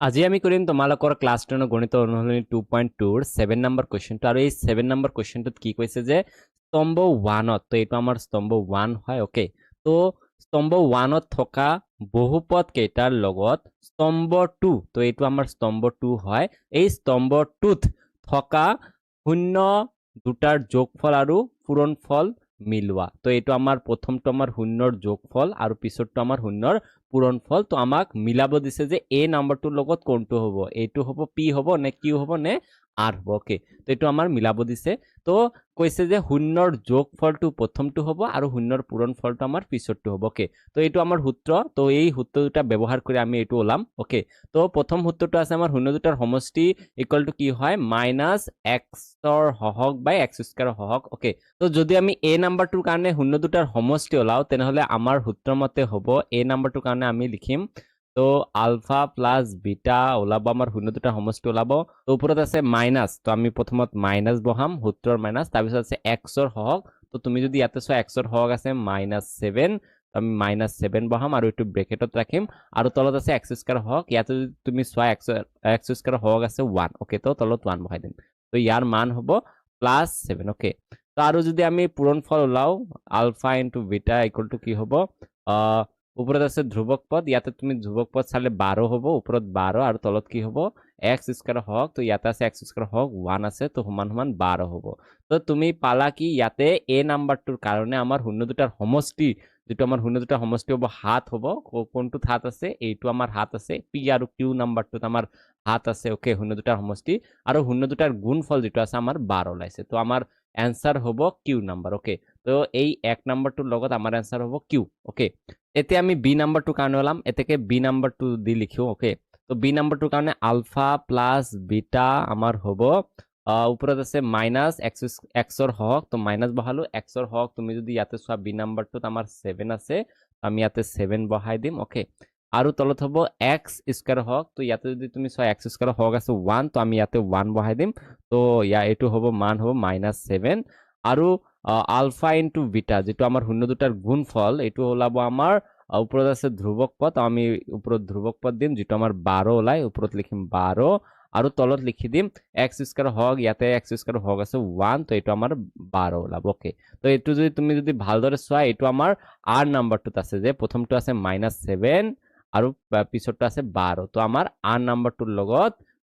আজি আমি কৰিম তোমালোকৰ ক্লাছ 10 গণিত অনুশীলনী 2.2 ৰ 7 নম্বৰ কোৱেশ্চনটো আৰু এই 7 নম্বৰ কোৱেশ্চনটোত কি কৈছে যে স্তম্ভ 1ত তো এইটো আমাৰ স্তম্ভ 1 হয় ওকে তো স্তম্ভ 1ত থকা বহুপদ কেইটাৰ লগত স্তম্ভ 2 তো এইটো আমাৰ স্তম্ভ 2 হয় এই স্তম্ভ 2ত থকা শূন্য দুটাৰ যোগফল আৰু পূৰণফল মিলোৱা তো এইটো আমাৰ প্ৰথমটো আমাৰ শূন্যৰ যোগফল আৰু পিছৰটো আমাৰ শূন্যৰ পূৰণফল তো আমাক মিলাব দিছে যে এই নাম্বাৰটোৰ লগত কোনটো হ'ব এইটো হ'ব পি হ'ব নে কিউ হ'ব নে আৰ হ'ব ওকে তো এইটো আমাৰ মিলাব দিছে তো কৈছে যে শূন্যৰ যোগফলটো প্ৰথমটো হ'ব আৰু শূন্যৰ পূৰণফলটো আমাৰ পিছৰটো হ'ব ওকে তো এইটো আমাৰ সূত্ৰ তো এই সূত্ৰ দুটা ব্যৱহাৰ কৰি আমি এইটো ওলাম ওকে তো প্ৰথম সূত্ৰটো আছে আমাৰ শূন্য দুটাৰ সমষ্টি ইকুৱেল টু কি হয় -xৰ হহক বাই x স্কয়াৰৰ হহক ওকে তো যদি আমি a নাম্বাৰটোৰ কাৰণে শূন্য দুটাৰ সমষ্টি ওলাও তেনেহলে আমাৰ সূত্ৰ মতে হ'ব a নাম্বাৰটোৰ কাৰণে আমি লিখিম তো আলফা প্লাস বিটা ওলাব আমাৰ শূন্য দুটাৰ সমষ্টি ওলাব তো ওপৰত আছে মাইনাস তো আমি প্ৰথমত মাইনাস বহাম সূত্ৰৰ মাইনাস তাৰ পিছত আছে x ৰ হহক তো তুমি যদি ইয়াতে চোৱা x ৰ হহক আছে -7 আমি -7 বহাম আৰু এটো ব্ৰেকেটত ৰাখিম আৰু তলত আছে x স্কয়াৰ হওক ইয়াতে তুমি চোৱা x স্কয়াৰ হওক আছে 1 ওকে তো তলত 1 বহাই দিম তো ইয়াৰ মান হ'ব +7 ওকে তো আৰু যদি আমি পূৰণফল ওলাও alpha into beta equal to কি হ'ব ওপৰত আছে ধ্ৰুৱক পদ ইয়াতে তুমি ধ্ৰুৱক পদ চালে 12 হ'ব ওপৰত 12 আৰু তলত কি হ'ব x স্কয়াৰ হওক তো ইয়াতে আছে x স্কয়াৰ হওক 1 আছে তো সমান সমান 12 হ'ব তো তুমি পালা কি ইয়াতে a নাম্বাৰটোৰ কাৰণে আমাৰ শূন্য দুটাৰ সমষ্টি যেটো আমাৰ শূন্য দুটাৰ সমষ্টি হ'ব 7 হ'ব কোনটো 7 আছে এইটো আমাৰ 7 আছে p আৰু q নাম্বাৰটোত আমাৰ 7 আছে ওকে শূন্য দুটাৰ সমষ্টি আৰু শূন্য দুটাৰ গুণফল যেটো আছে আমাৰ 12 লাইছে তো আমাৰ आंसर হ'ব q নাম্বাৰ ওকে তো এই এক নাম্বাৰটোৰ লগত আমাৰ आंसर হ'ব q ওকে এতিয়া আমি b নাম্বাৰটোৰ কাৰণে ওলাম এতেকে b নাম্বাৰটো দি লিখিও ওকে তো b নাম্বাৰটোৰ কাৰণে আলফা প্লাস বিটা আমাৰ হ'ব ওপৰত আছে -x ৰ হওক তো মাইনাস বহালো x ৰ হওক তুমি যদি ইয়াতে চোৱা b নাম্বাৰটোত আমাৰ 7 আছে আমি ইয়াতে 7 বহাই দিম ওকে আৰু তলত হ'ব x স্কয়াৰ হওক তো ইয়াতে যদি তুমি চোৱা x স্কয়াৰ হওক আছে 1 তো আমি ইয়াতে 1 বহাই দিম তো ইয়া এটো হ'ব মান হ'ব -7 আৰু আলফা ইনটু বিটা যেটো আমাৰ শূন্য দুটাৰ গুণফল এটো ওলাব আমাৰ ওপৰত আছে ধ্ৰুৱক পদ আমি ওপৰত ধ্ৰুৱক পদ দিম যেটো আমাৰ 12 ওলাই ওপৰত লিখিম 12 আৰু তলত লিখি দিম x স্কয়াৰ হওক ইয়াতে x স্কয়াৰ হওক আছে 1 তো এটো আমাৰ 12 ওলাব ওকে তো এটো যদি তুমি যদি ভালদৰে চোৱা এটো আমাৰ r নাম্বাৰটোত আছে যে প্ৰথমটো আছে -7 আৰু পিছৰটো আছে 12 তো আমাৰ r নাম্বাৰটোৰ লগত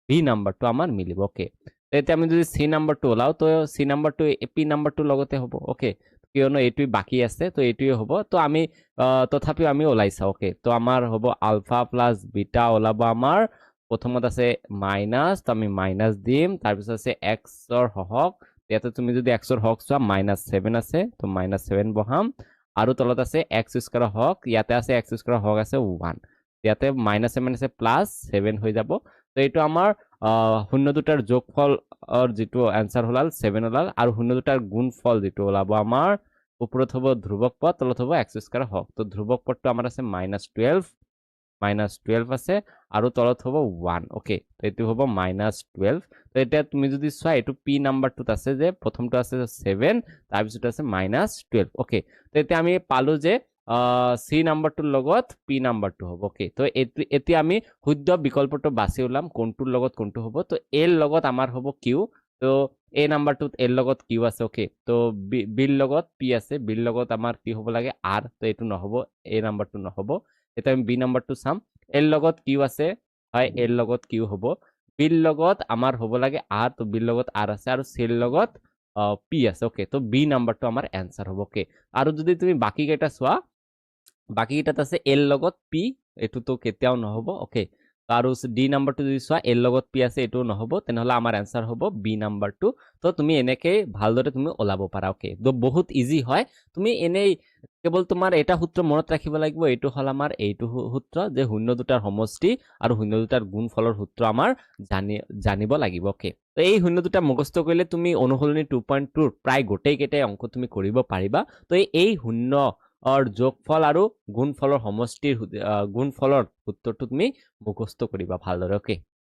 b নাম্বাৰটো আমাৰ মিলিব ওকে তেতে আমি যদি c নাম্বাৰটো ওলাও তো c নাম্বাৰটো p নাম্বাৰটোৰ লগতে হ'ব ওকে কিয়নো এইটোই বাকি আছে তো এইটোই হ'ব তো আমি তথাপিও আমি ওলাইছা ওকে তো আমাৰ হ'ব আলফা প্লাস বিটা ওলাব আমাৰ প্ৰথমত আছে মাইনাস তো আমি মাইনাস দিম তাৰ পিছত আছে x ৰ হহক ইয়াতে তুমি যদি x ৰ হহক চোৱা -7 আছে তো -7 বহাম আৰু তলত আছে x স্কয়াৰ হওক ইয়াতে আছে x স্কয়াৰ হওক আছে 1 ইয়াতে -7 আছে +7 হৈ যাব তো এইটো আমাৰ শূন্য দুটাৰ যোগফল যেটো आंसर হলাল 7 হলাল আৰু শূন্য দুটাৰ গুণফল যেটো ওলাব আমাৰ ওপৰত হ'ব ধ্ৰুৱক পদ তলত হ'ব x স্কয়াৰ হওক তো ধ্ৰুৱক পদটো আমাৰ আছে -12 আছে আৰু তলত হ'ব 1 ওকে তো এটো হ'ব -12 তো এটা তুমি যদি চোৱা এটো p নাম্বাৰটোত আছে যে প্ৰথমটো আছে 7 তাৰ পিছত আছে -12 ওকে তো এটা আমি পালো যে c নাম্বাৰটোৰ লগত p নাম্বাৰটো হ'ব ওকে তো এতিয়া আমি শুদ্ধ বিকল্পটো বাছি ওলাম কোনটোৰ লগত কোনটো হ'ব তো l লগত আমাৰ হ'ব q তো a নাম্বাৰটোত l লগত q আছে ওকে তো b লগত p আছে b লগত আমাৰ কি হ'ব লাগে r তো এটো নহব a নাম্বাৰটো নহব এটা আমি b নাম্বাৰটো চাম l লগত q আছে হয় l লগত q হ'ব b লগত আমাৰ হ'ব লাগে r তো b লগত r আছে আৰু c লগত p আছে ওকে তো b নাম্বাৰটো আমাৰ आंसर হ'ব ওকে আৰু যদি তুমি বাকি কেইটা চোৱা বাকি কেইটাত আছে l লগত p এটো তো কেতিয়াও নহব ওকে আৰু ডি নাম্বাৰটো যদি চোৱা l লগত p আছে এটো নহব তেনেহলে আমাৰ आंसर হ'ব b নাম্বাৰটো তো তুমি এনেকে ভালদৰে তুমি ওলাব পাৰা ওকে তো বহুত ইজি হয় তুমি এনেই কেৱল তোমাৰ এটা সূত্ৰ মনত ৰাখিব লাগিব এটো হল আমাৰ এইটো সূত্ৰ যে শূন্য দুটাৰ সমষ্টি আৰু শূন্য দুটাৰ গুণফলৰ সূত্ৰ আমাৰ জানিব লাগিব ওকে তো এই শূন্য দুটা মুখস্থ কৰিলে তুমি অনুশীলনী 2.2 প্ৰায় গোটেই কেইটা অংক তুমি কৰিব পাৰিবা তো এই শূন্য যোগফল আৰু গুণফলৰ সমষ্টিৰ গুণফলৰ সূত্ৰটো তুমি মুখস্থ কৰিবা ভালদৰে ওকে